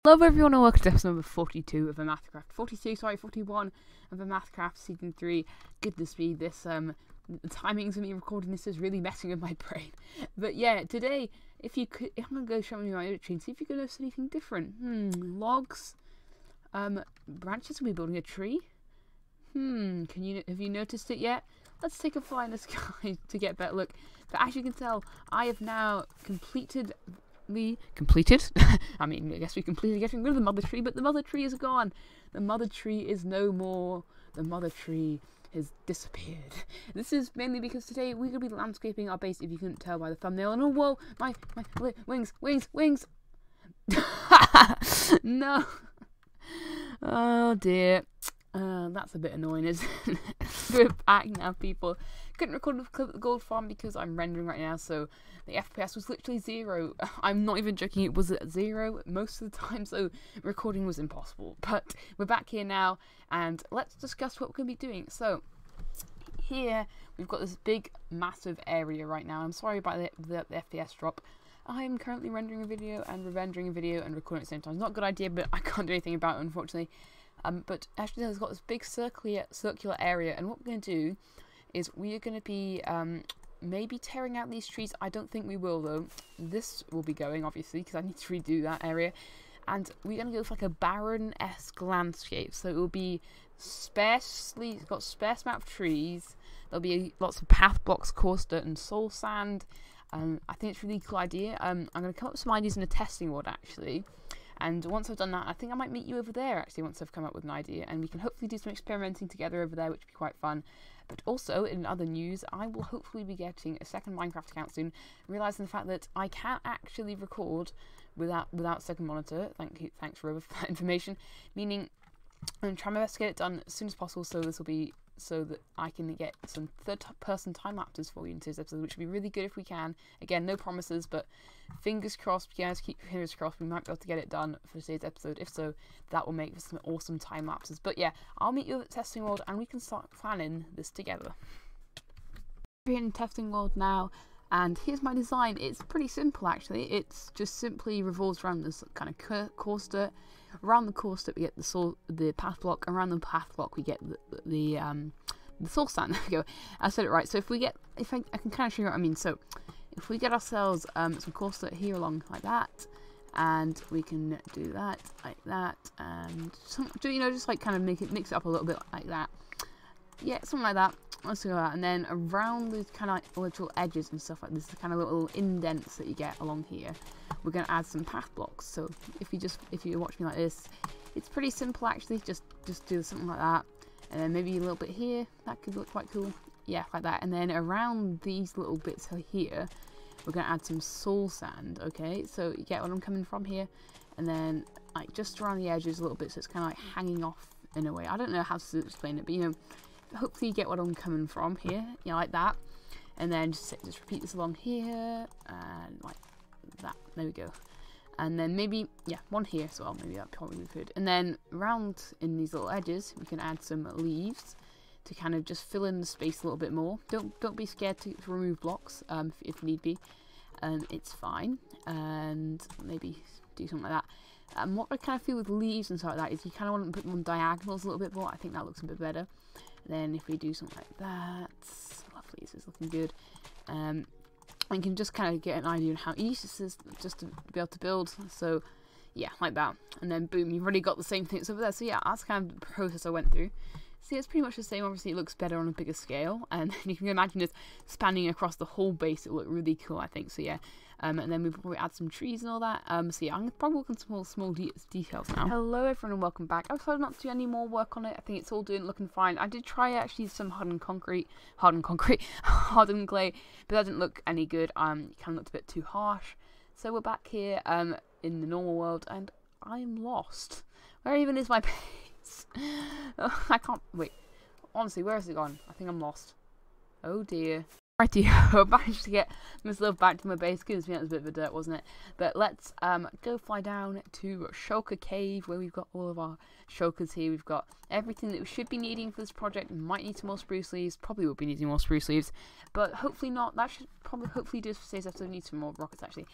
Hello everyone and welcome to episode number 42 of Omathacraft. 41 of Omathacraft Season 3. Goodness me, this, the timings of me recording this is really messing with my brain. But yeah, today, I'm going to go show you my inventory and see if you can notice anything different. Logs, branches, are we building a tree? Have you noticed it yet? Let's take a fly in the sky to get a better look. But as you can tell, I have now completed? I mean, I guess we completed getting rid of the mother tree, but the mother tree is gone. The mother tree is no more. The mother tree has disappeared. This is mainly because today we're going to be landscaping our base, if you couldn't tell by the thumbnail. And oh, whoa, my wings. No. Oh dear. That's a bit annoying, isn't it? We're back now, people. Couldn't record the gold farm because I'm rendering right now, so the FPS was literally 0. I'm not even joking, it was at 0 most of the time, so recording was impossible. But we're back here now, and let's discuss what we're going to be doing. So, here, we've got this big, massive area right now. I'm sorry about the FPS drop. I'm currently rendering a video and re-rendering a video and recording at the same time. It's not a good idea, but I can't do anything about it, unfortunately. But actually, it's got this big circular area, and what we're going to do is we are going to be maybe tearing out these trees. I don't think we will, though. This will be going, obviously, because I need to redo that area. And we're going to go with like a barren-esque landscape. So it will be it's got sparse amount of trees. There'll be lots of path blocks, coarse dirt, and soul sand. I think it's a really cool idea. I'm going to come up with some ideas in a testing world, actually. And once I've done that, I think I might meet you over there, actually, once I've come up with an idea. And we can hopefully do some experimenting together over there, which would be quite fun. But also, in other news, I will hopefully be getting a second Minecraft account soon, realising the fact that I can't actually record without second monitor. Thanks, Rover, for that information. Meaning, I'm trying my best to get it done as soon as possible, so this will be so that I can get some third-person time lapses for you in today's episode, which would be really good if we can. Again, no promises, but fingers crossed, guys, keep your fingers crossed, we might be able to get it done for today's episode. If so, that will make for some awesome time lapses. But yeah, I'll meet you at testing world and we can start planning this together. We're in testing world now, and here's my design. It's pretty simple, actually. It's just simply revolves around this kind of coarse dirt. Around the coarse dirt we get the path block. Around the path block we get the soul sand. There we go. I said it right. So if I can kind of show you what I mean. So if we get ourselves some coarse dirt here along like that, and we can do that like that, and just like kind of mix it up a little bit like that. Yeah, something like that. Let's do that. And then around these kind of like little edges and stuff like this, the kind of little indents that you get along here, we're going to add some path blocks. So if you watch me like this, it's pretty simple actually. Just do something like that, and then maybe a little bit here. That could look quite cool. Yeah, like that. And then around these little bits here, we're going to add some soul sand. Okay, so you get what I'm coming from here, and then like just around the edges a little bit, so it's kind of like hanging off in a way. I don't know how to explain it, but hopefully you get what I'm coming from here, like that. And then just repeat this along here, and like that. There we go. And then maybe, yeah, one here as well. Maybe that probably could. And then around in these little edges, we can add some leaves to kind of just fill in the space a little bit more. Don't be scared to remove blocks if need be. It's fine. And maybe do something like that. And what I kind of feel with leaves and stuff like that is you kind of want to put them on diagonals a little bit more. I think that looks a bit better. Then if we do something like that, lovely, this is looking good. And you can just kind of get an idea on how easy this is just to be able to build. So yeah, like that. And then boom, you've already got the same things over there. So yeah, that's kind of the process I went through. See, it's pretty much the same. Obviously, it looks better on a bigger scale, and you can imagine it spanning across the whole base. It will look really cool, I think. So yeah, and then we'll probably add some trees and all that. So yeah, I'm gonna probably work on small details now. Hello everyone and welcome back. I've decided not to do any more work on it. I think it's all looking fine. I did try actually some hardened clay, but that didn't look any good. It kind of looked a bit too harsh. So we're back here in the normal world, and I'm lost. Where even is my base? Oh, I can't wait. Honestly, where has it gone? I think I'm lost. Oh dear. Righty, I managed to get myself back to my base. Goodness me, that was a bit of a dirt, wasn't it? But let's go fly down to Shulker Cave, where we've got all of our shulkers here. We've got everything that we should be needing for this project. We might need some more spruce leaves. Probably will be needing more spruce leaves, but hopefully not. That should hopefully do for today's episode. Need some more rockets actually.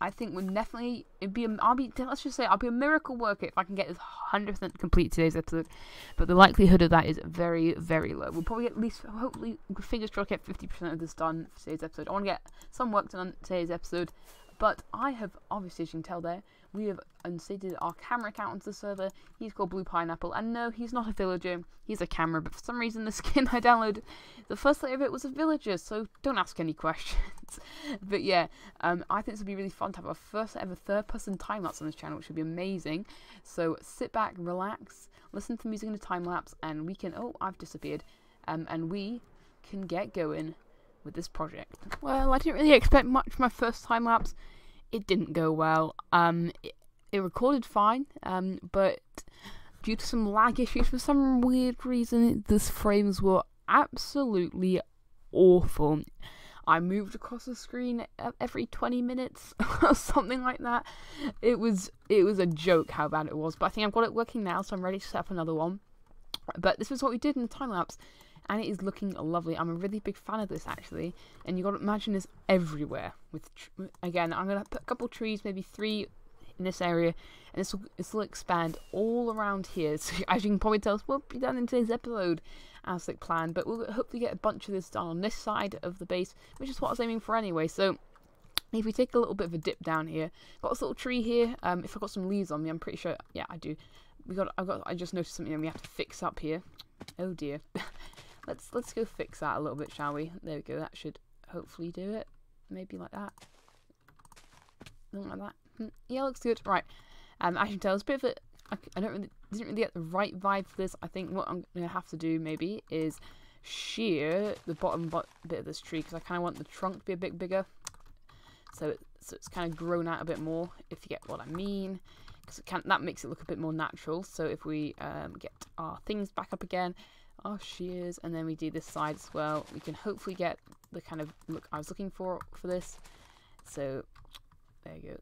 I think would definitely let's just say I'll be a miracle worker if I can get this 100% complete today's episode, but the likelihood of that is very, very low. We'll probably get at least, hopefully, fingers crossed, get 50% of this done for today's episode. I want to get some work done on today's episode, but I have, obviously, as you can tell there, we have unseated our camera account onto the server. He's called Blue Pineapple, and no, he's not a villager, he's a camera, but for some reason the skin I downloaded, the first layer of it was a villager, so don't ask any questions. But yeah, I think this would be really fun to have our first ever third-person time-lapse on this channel, which would be amazing. So sit back, relax, listen to music in a time-lapse, and we can, oh, I've disappeared, and we can get going with this project. Well, I didn't really expect much from my first time-lapse. It didn't go well. It recorded fine, but due to some lag issues, for some weird reason, the frames were absolutely awful. I moved across the screen every 20 minutes or something like that. It was a joke how bad it was, but I think I've got it working now, so I'm ready to set up another one. But this is what we did in the time-lapse, and it is looking lovely. I'm a really big fan of this, actually, and you've got to imagine this everywhere. Again, I'm going to put a couple of trees, maybe 3 in this area, and this will expand all around here. So as you can probably tell, won't be done in today's episode as like planned, but we'll hopefully get a bunch of this done on this side of the base, which is what I was aiming for anyway. So if we take a little bit of a dip down here, got this little tree here. If I've got some leaves on me, I'm pretty sure, yeah, I do. I just noticed something that we have to fix up here. Oh dear. Let's go fix that a little bit, shall we? There we go. That should hopefully do it. Maybe like that. Something like that. Yeah, looks good. Right. As you can tell, it's a bit of a. I didn't really get the right vibe for this. I think what I'm gonna have to do maybe is shear the bottom bit of this tree, because I kind of want the trunk to be a bit bigger, so it's kind of grown out a bit more, if you get what I mean. Because that makes it look a bit more natural. So if we get our things back up again, our shears, and then we do this side as well, we can hopefully get the kind of look I was looking for this. So there you go.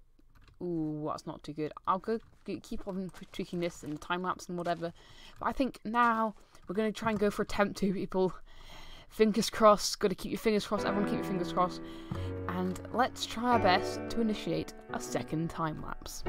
Ooh, that's not too good. I'll go keep on tweaking this and time-lapse and whatever. But I think now we're going to try and go for attempt 2, people. Fingers crossed. Got to keep your fingers crossed. Everyone keep your fingers crossed. And let's try our best to initiate a second time-lapse.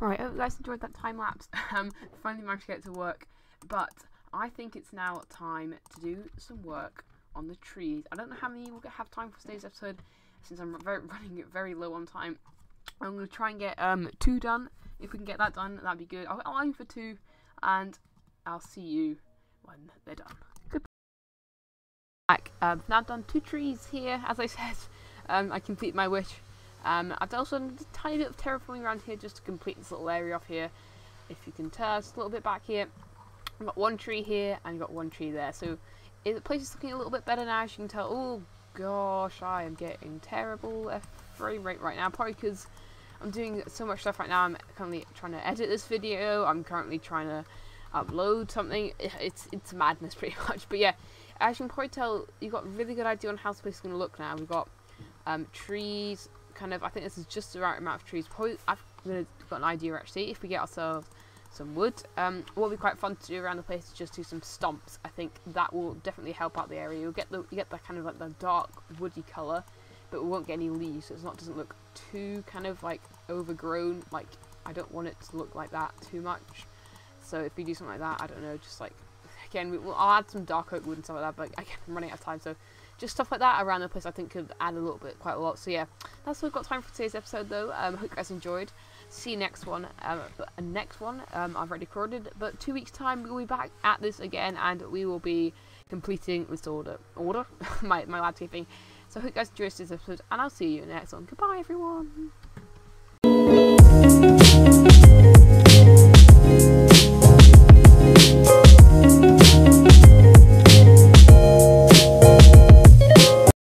Right, I hope you guys enjoyed that time lapse. Finally managed to get it to work, but I think it's now time to do some work on the trees. I don't know how many we'll have time for today's episode, since I'm running it very low on time. I'm going to try and get 2 done. If we can get that done, that'd be good. I'll aim for 2, and I'll see you when they're done. Goodbye. Now I've done 2 trees here, as I said. I completed my wish. I've also done a tiny bit of terraforming around here just to complete this little area off here. If you can tell, just a little bit back here. I've got 1 tree here and I've got 1 tree there. So the place is looking a little bit better now, as you can tell. Oh gosh, I am getting terrible frame rate right now, probably because I'm doing so much stuff right now. I'm currently trying to edit this video. I'm currently trying to upload something. It's madness pretty much. But yeah, as you can probably tell, you've got a really good idea on how the place is going to look now. We've got trees, kind of. I think this is just the right amount of trees. Probably I've got an idea actually. If we get ourselves some wood, what would be quite fun to do around the place is just do some stumps. I think that will definitely help out the area. You get the kind of like the dark woody colour, but we won't get any leaves, so doesn't look too kind of like overgrown. Like, I don't want it to look like that too much. So if we do something like that, I don't know, just like, again, I'll add some dark oak wood and stuff like that, but again, I'm running out of time, so just stuff like that around the place I think could add a little bit, quite a lot. So yeah, that's all I've got time for today's episode though. Hope you guys enjoyed. See you next one. I've already recorded, but 2 weeks time we'll be back at this again, and we will be completing this order. my landscaping. So I hope you guys enjoyed this episode, and I'll see you in the next one. Goodbye everyone.